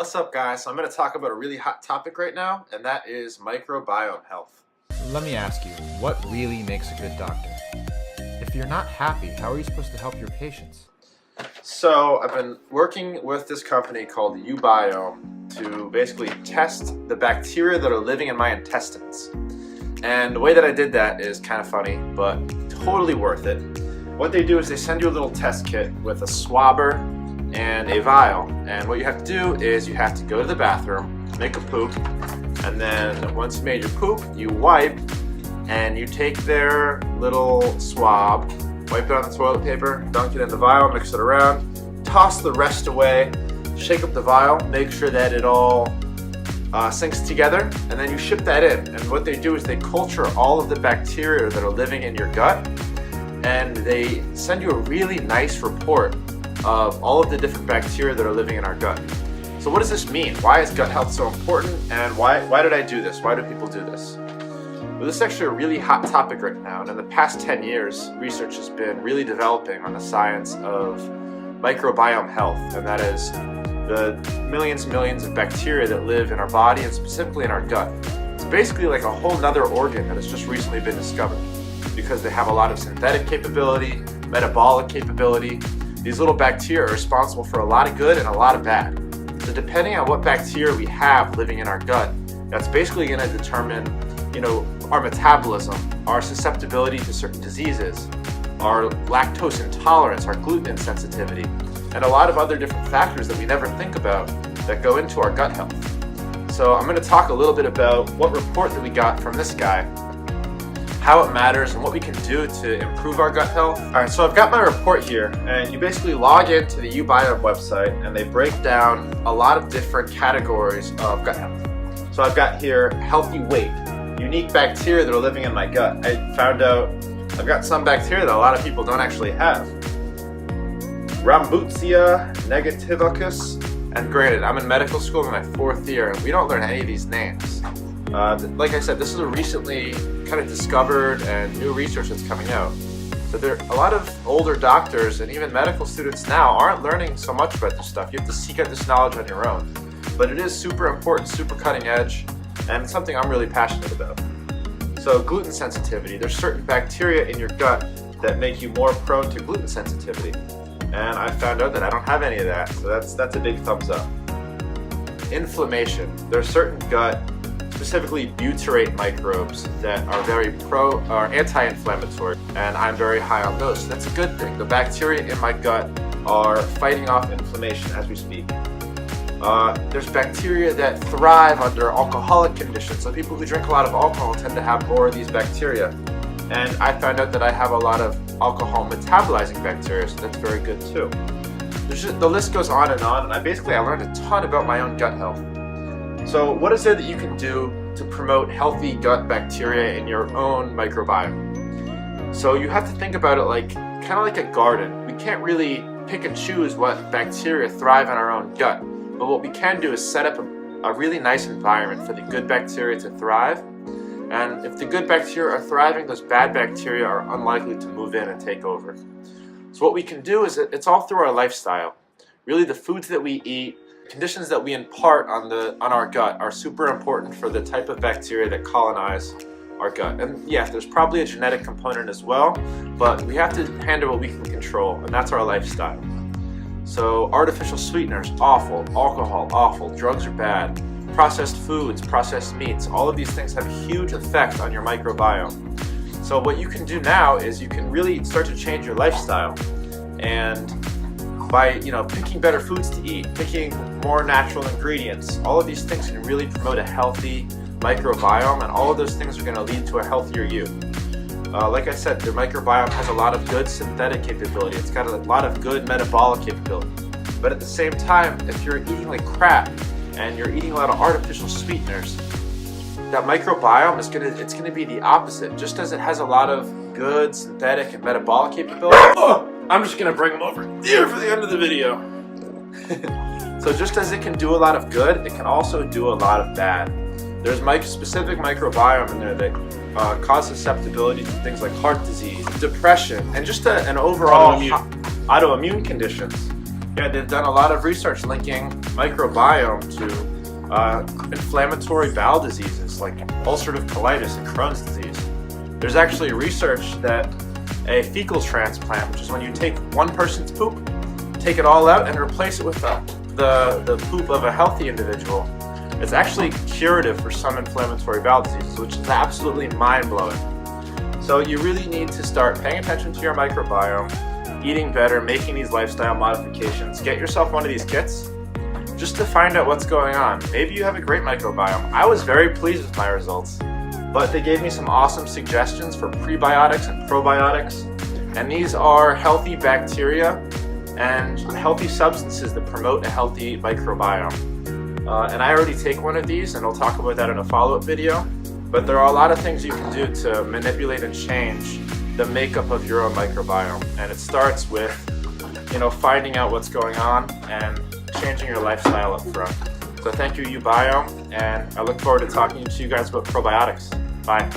What's up, guys? So I'm going to talk about a really hot topic right now, and that is microbiome health. Let me ask you, what really makes a good doctor? If you're not happy, how are you supposed to help your patients? So I've been working with this company called uBiome to basically test the bacteria that are living in my intestines. And the way that I did that is kind of funny, but totally worth it. What they do is they send you a little test kit with a swabber and a vial, and what you have to do is you have to go to the bathroom, make a poop, and then once you made your poop, you wipe, and you take their little swab, wipe it on the toilet paper, dunk it in the vial, mix it around, toss the rest away, shake up the vial, make sure that it all sinks together, and then you ship that in. And what they do is they culture all of the bacteria that are living in your gut, and they send you a really nice report of all of the different bacteria that are living in our gut. So what does this mean? Why is gut health so important, and why did I do this? Why do people do this? Well, this is actually a really hot topic right now, and in the past 10 years, research has been really developing on the science of microbiome health, and that is the millions and millions of bacteria that live in our body and specifically in our gut. It's basically like a whole nother organ that has just recently been discovered because they have a lot of synthetic capability, metabolic capability. These little bacteria are responsible for a lot of good and a lot of bad. So depending on what bacteria we have living in our gut, that's basically going to determine, our metabolism, our susceptibility to certain diseases, our lactose intolerance, our gluten sensitivity, and a lot of other different factors that we never think about that go into our gut health. So I'm going to talk a little bit about what report that we got from this guy, how it matters, and what we can do to improve our gut health. Alright, so I've got my report here, and you basically log into the uBiome website, and they break down a lot of different categories of gut health. So I've got here healthy weight, unique bacteria that are living in my gut. I found out I've got some bacteria that a lot of people don't actually have. Rhambutia negativus, and granted, I'm in medical school in my 4th year, and we don't learn any of these names. Like I said, this is a recently kind of discovered and new research that's coming out. So there a lot of older doctors and even medical students now aren't learning so much about this stuff. You have to seek out this knowledge on your own. But it is super important, super cutting edge, and it's something I'm really passionate about. So gluten sensitivity. There's certain bacteria in your gut that make you more prone to gluten sensitivity. And I found out that I don't have any of that, so that's a big thumbs up. Inflammation. There's certain gut, specifically butyrate microbes, that are anti-inflammatory, and I'm very high on those. So that's a good thing. The bacteria in my gut are fighting off inflammation as we speak. There's bacteria that thrive under alcoholic conditions. So people who drink a lot of alcohol tend to have more of these bacteria. And I found out that I have a lot of alcohol metabolizing bacteria, so that's very good too. The list goes on, and I learned a ton about my own gut health. So what is there that you can do to promote healthy gut bacteria in your own microbiome? So you have to think about it kind of like a garden. We can't really pick and choose what bacteria thrive in our own gut, but what we can do is set up a really nice environment for the good bacteria to thrive. And if the good bacteria are thriving, those bad bacteria are unlikely to move in and take over. So what we can do is it's all through our lifestyle. Really, the foods that we eat, conditions that we impart on our gut are super important for the type of bacteria that colonize our gut. And yeah, there's probably a genetic component as well, but we have to handle what we can control, and that's our lifestyle. So artificial sweeteners, awful. Alcohol, awful. Drugs are bad. Processed foods, processed meats, all of these things have a huge effect on your microbiome. So what you can do now is you can really start to change your lifestyle, and by picking better foods to eat, picking more natural ingredients, all of these things can really promote a healthy microbiome, and all of those things are going to lead to a healthier you. Like I said, the microbiome has a lot of good synthetic capability. It's got a lot of good metabolic capability. But at the same time, if you're eating like crap and you're eating a lot of artificial sweeteners, that microbiome is gonna be the opposite. Just as it has a lot of good synthetic and metabolic capability. I'm just gonna bring them over here for the end of the video. So just as it can do a lot of good, it can also do a lot of bad. There's specific microbiome in there that cause susceptibility to things like heart disease, depression, and just an overall autoimmune conditions. Yeah, they've done a lot of research linking microbiome to inflammatory bowel diseases like ulcerative colitis and Crohn's disease. There's actually research that a fecal transplant, which is when you take one person's poop, take it all out and replace it with the poop of a healthy individual, it's actually curative for some inflammatory bowel diseases, which is absolutely mind-blowing. So you really need to start paying attention to your microbiome, eating better, making these lifestyle modifications. Get yourself one of these kits just to find out what's going on. Maybe you have a great microbiome. I was very pleased with my results, but they gave me some awesome suggestions for prebiotics and probiotics, and these are healthy bacteria and healthy substances that promote a healthy microbiome. And I already take one of these, and I'll talk about that in a follow-up video, but there are a lot of things you can do to manipulate and change the makeup of your own microbiome, and it starts with finding out what's going on and changing your lifestyle up front. So thank you, uBiome, and I look forward to talking to you guys about probiotics. Bye.